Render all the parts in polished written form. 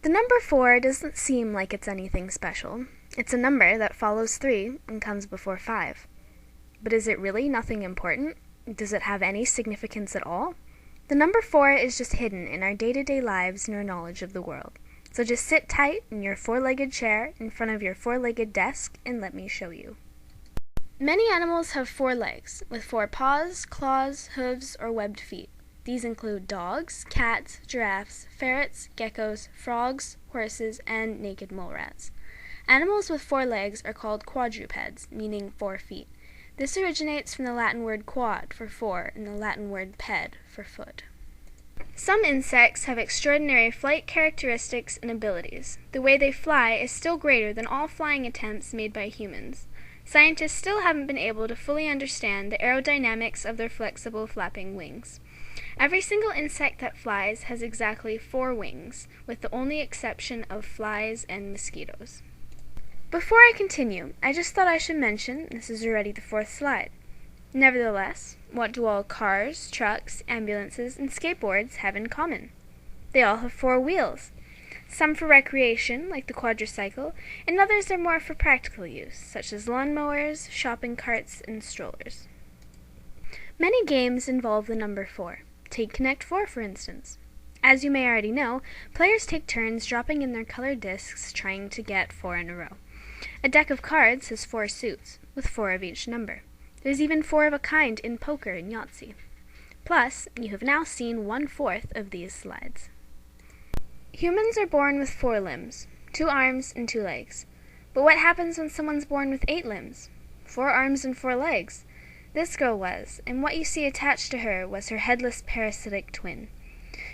The number 4 doesn't seem like it's anything special. It's a number that follows 3 and comes before 5. But is it really nothing important? Does it have any significance at all? The number 4 is just hidden in our day-to-day lives and our knowledge of the world. So just sit tight in your four-legged chair in front of your four-legged desk and let me show you. Many animals have 4 legs, with 4 paws, claws, hooves, or webbed feet. These include dogs, cats, giraffes, ferrets, geckos, frogs, horses, and naked mole rats. Animals with 4 legs are called quadrupeds, meaning 4 feet. This originates from the Latin word quad for 4 and the Latin word ped for foot. Some insects have extraordinary flight characteristics and abilities. The way they fly is still greater than all flying attempts made by humans. Scientists still haven't been able to fully understand the aerodynamics of their flexible flapping wings. Every single insect that flies has exactly 4 wings, with the only exception of flies and mosquitoes. Before I continue, I just thought I should mention this is already the 4th slide. Nevertheless, what do all cars, trucks, ambulances, and skateboards have in common? They all have 4 wheels. Some for recreation, like the quadricycle, and others are more for practical use, such as lawnmowers, shopping carts, and strollers. Many games involve the number 4. Take Connect 4, for instance. As you may already know, players take turns dropping in their colored discs trying to get 4 in a row. A deck of cards has 4 suits, with 4 of each number. There's even 4 of a kind in poker and Yahtzee. Plus, you have now seen 1/4 of these slides. Humans are born with 4 limbs, 2 arms and 2 legs. But what happens when someone's born with 8 limbs? 4 arms and 4 legs. This girl was, and what you see attached to her was her headless parasitic twin.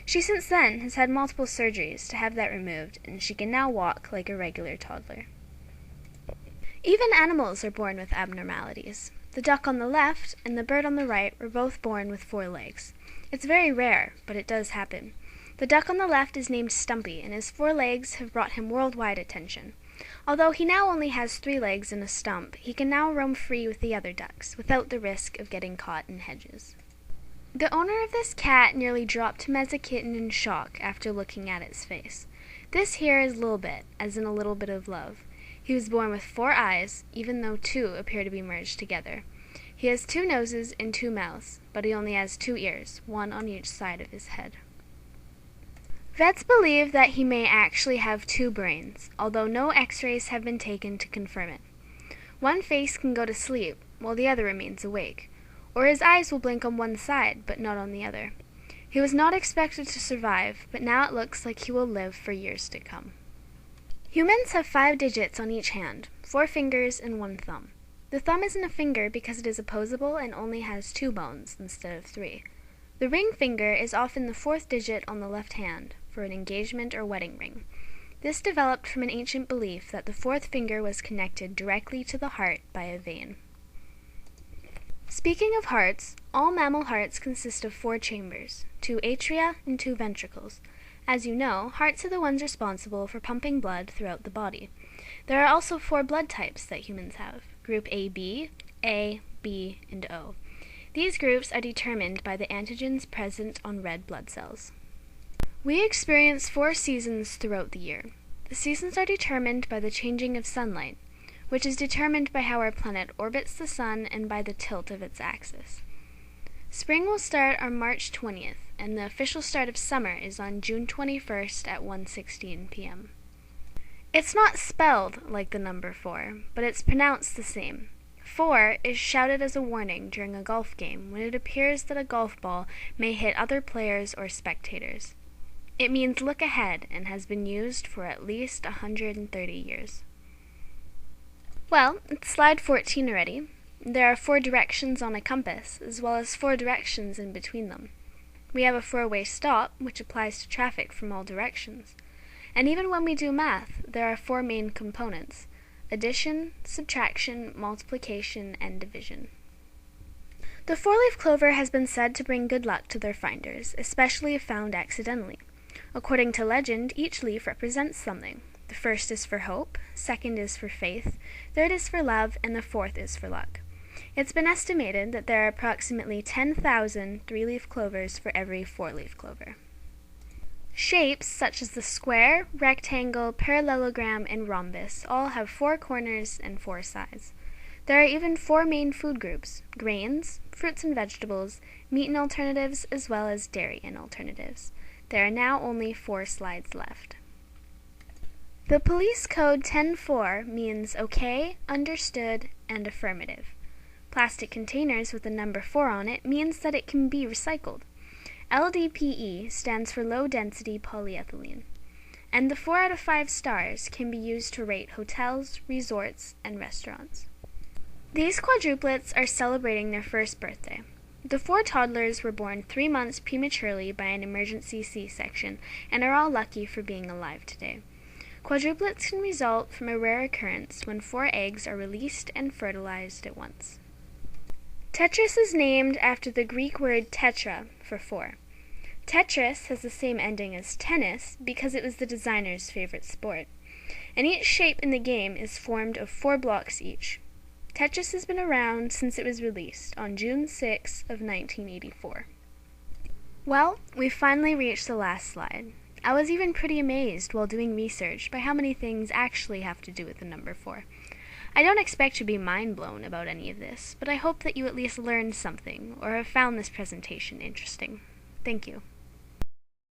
She since then has had multiple surgeries to have that removed, and she can now walk like a regular toddler. Even animals are born with abnormalities. The duck on the left and the bird on the right were both born with 4 legs. It's very rare, but it does happen. The duck on the left is named Stumpy, and his 4 legs have brought him worldwide attention. Although he now only has 3 legs and a stump, he can now roam free with the other ducks, without the risk of getting caught in hedges. The owner of this cat nearly dropped him as a kitten in shock after looking at its face. This here is Little Bit, as in a little bit of love. He was born with 4 eyes, even though 2 appear to be merged together. He has 2 noses and 2 mouths, but he only has 2 ears, 1 on each side of his head. Vets believe that he may actually have 2 brains, although no x-rays have been taken to confirm it. One face can go to sleep, while the other remains awake, or his eyes will blink on one side, but not on the other. He was not expected to survive, but now it looks like he will live for years to come. Humans have 5 digits on each hand, 4 fingers and 1 thumb. The thumb isn't a finger because it is opposable and only has 2 bones instead of 3. The ring finger is often the 4th digit on the left hand, for an engagement or wedding ring. This developed from an ancient belief that the 4th finger was connected directly to the heart by a vein. Speaking of hearts, all mammal hearts consist of 4 chambers, 2 atria and 2 ventricles. As you know, hearts are the ones responsible for pumping blood throughout the body. There are also 4 blood types that humans have, group AB, A, B, and O. These groups are determined by the antigens present on red blood cells. We experience 4 seasons throughout the year. The seasons are determined by the changing of sunlight, which is determined by how our planet orbits the sun and by the tilt of its axis. Spring will start on March 20th, and the official start of summer is on June 21st at 1:16 p.m. It's not spelled like the number 4, but it's pronounced the same. 4 is shouted as a warning during a golf game when it appears that a golf ball may hit other players or spectators. It means look ahead and has been used for at least 130 years. Well, it's slide 14 already. There are 4 directions on a compass, as well as 4 directions in between them. We have a 4-way stop, which applies to traffic from all directions. And even when we do math, there are 4 main components: addition, subtraction, multiplication, and division. The 4-leaf clover has been said to bring good luck to their finders, especially if found accidentally. According to legend, each leaf represents something. The first is for hope, second is for faith, third is for love, and the 4th is for luck. It's been estimated that there are approximately 10,000 3-leaf clovers for every 4-leaf clover. Shapes such as the square, rectangle, parallelogram, and rhombus all have 4 corners and 4 sides. There are even 4 main food groups: grains, fruits and vegetables, meat and alternatives, as well as dairy and alternatives. There are now only 4 slides left. The Police Code 10-4 means okay, understood, and affirmative. Plastic containers with the number 4 on it means that it can be recycled. LDPE stands for low-density polyethylene. And the 4 out of 5 stars can be used to rate hotels, resorts, and restaurants. These quadruplets are celebrating their first birthday. The 4 toddlers were born 3 months prematurely by an emergency C-section and are all lucky for being alive today. Quadruplets can result from a rare occurrence when 4 eggs are released and fertilized at once. Tetris is named after the Greek word tetra for 4. Tetris has the same ending as tennis because it was the designer's favorite sport, and each shape in the game is formed of 4 blocks each. Tetris has been around since it was released on June 6 of 1984. Well, we've finally reached the last slide. I was even pretty amazed while doing research by how many things actually have to do with the number 4. I don't expect to be mind-blown about any of this, but I hope that you at least learned something or have found this presentation interesting. Thank you.